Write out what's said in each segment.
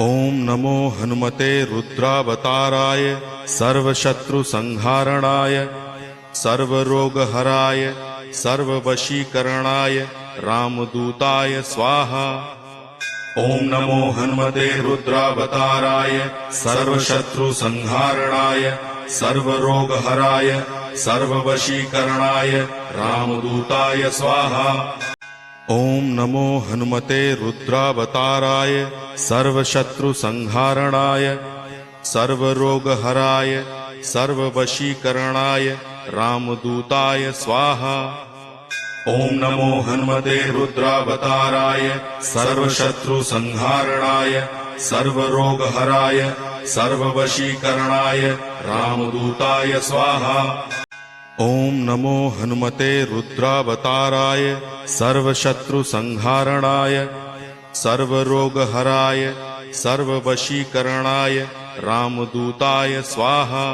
ओम नमो हनुमते रुद्रावताराय सर्वशत्रुसंहारणाय सर्वरोगहराय सर्ववशीकरणाय रामदूताय स्वाहा। ओम नमो हनुमते रुद्रावताराय सर्वशत्रुसंहारणाय सर्वरोगहराय सर्ववशीकरणाय रामदूताय स्वाहा। ओम नमो हनुमते रुद्रावताराय सर्वशत्रुसंहारणाय सर्वरोगहराय सर्ववशीकरणाय रामदूताय स्वाहा। ओम नमो हनुमते रुद्रावताराय सर्वशत्रुसंहारणाय सर्वरोगहराय सर्ववशीकरणाय रामदूताय स्वाहा। ओम नमो हनुमते रुद्रावताराय सर्वशत्रुसंहारणाय सर्वरोगहराय सर्ववशीकरणाय रामदूताय स्वाहा।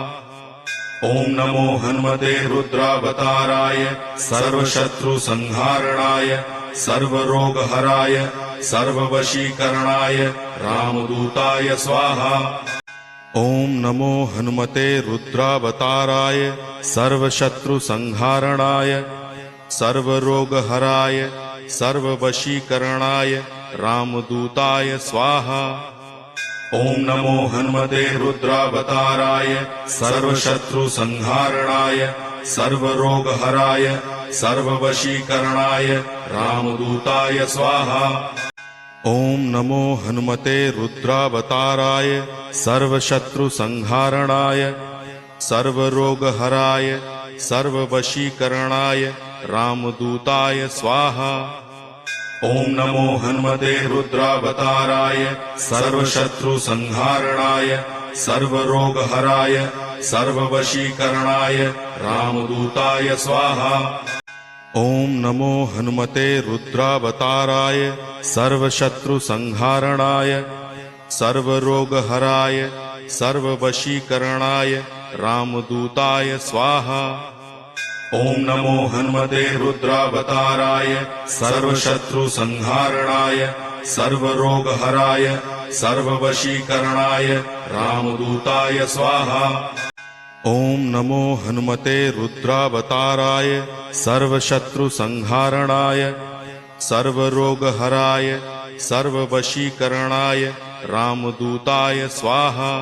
ओम नमो हनुमते रुद्रावताराय सर्वशत्रुसंहारणाय सर्वरोगहराय सर्ववशीकरणाय रामदूताय स्वाहा। ओम नमो हनुमते रुद्रावताराय सर्वशत्रुसंहारणाय सर्वरोगहराय सर्ववशीकरणाय रामदूताय स्वाहा। ओम नमो हनुमते रुद्रावताराय सर्वशत्रुसंहारणाय सर्वरोगहराय सर्ववशीकरणाय रामदूताय स्वाहा। ओम नमो हनुमते रुद्रावताराय सर्वशत्रुसंहारणाय सर्वरोगहराय सर्ववशीकरणाय रामदूताय स्वाहा। ओम नमो हनुमते रुद्रावताराय सर्वशत्रुसंहारणाय सर्वरोगहराय सर्ववशीकरणाय रामदूताय स्वाहा। ओम नमो हनुमते रुद्रावताराय सर्वशत्रुसंहारणाय सर्वरोगहराय सर्ववशीकरणाय रामदूताय स्वाहा। ओम नमो हनुमते रुद्रावताराय सर्वशत्रुसंहारणाय सर्वरोगहराय सर्ववशीकरणाय रामदूताय स्वाहा। ओम नमो हनुमते रुद्रावताराय सर्वशत्रुसंहारणाय सर्वरोगहराय सर्ववशीकरणाय रामदूताय स्वाहा।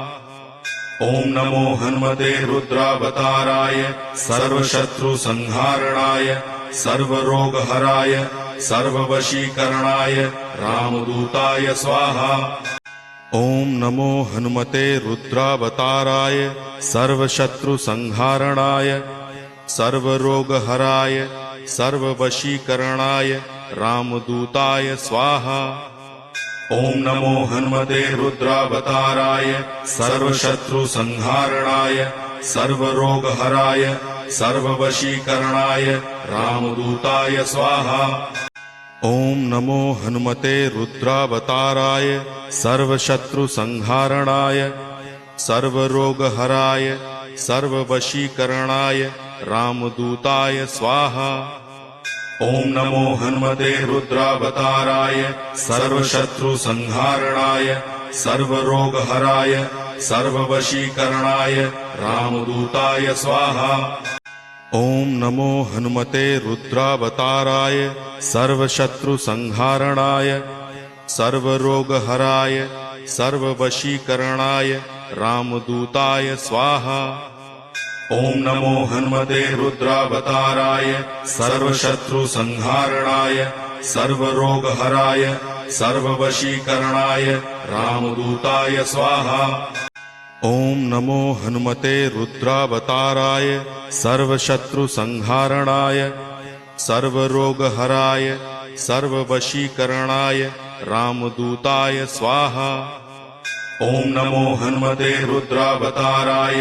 ओम नमो हनुमते रुद्रावताराय सर्वशत्रुसंहारणाय सर्वरोगहराय सर्ववशीकरणाय रामदूताय स्वाहा। ओम नमो हनुमते रुद्रावताराय सर्वशत्रुसंहारणाय सर्वरोगहराय सर्ववशीकरणाय रामदूताय स्वाहा। ओम नमो हनुमते रुद्रावताराय सर्वशत्रुसंहारणाय सर्वरोगहराय सर्ववशीकरणाय रामदूताय स्वाहा। ओम नमो हनुमते रुद्रावताराय सर्वशत्रुसंहारणाय सर्वरोगहराय सर्ववशीकरणाय रामदूताय स्वाहा। ओम नमो हनुमते रुद्रावताराय सर्वशत्रुसंहारणाय सर्वरोगहराय सर्ववशीकरणाय रामदूताय स्वाहा। ओम नमो हनुमते रुद्रावताराय सर्वशत्रुसंहारणाय सर्वरोगहराय सर्ववशीकरणाय रामदूताय स्वाहा। ओम नमो हनुमते रुद्रावताराय सर्वशत्रुसंहारणाय सर्वरोगहराय सर्ववशीकरणाय रामदूताय स्वाहा। ओम नमो हनुमते रुद्रावताराय सर्वशत्रुसंहारणाय सर्वरोगहराय सर्ववशीकरणाय रामदूताय स्वाहा। ओम नमो हनुमते रुद्रावताराय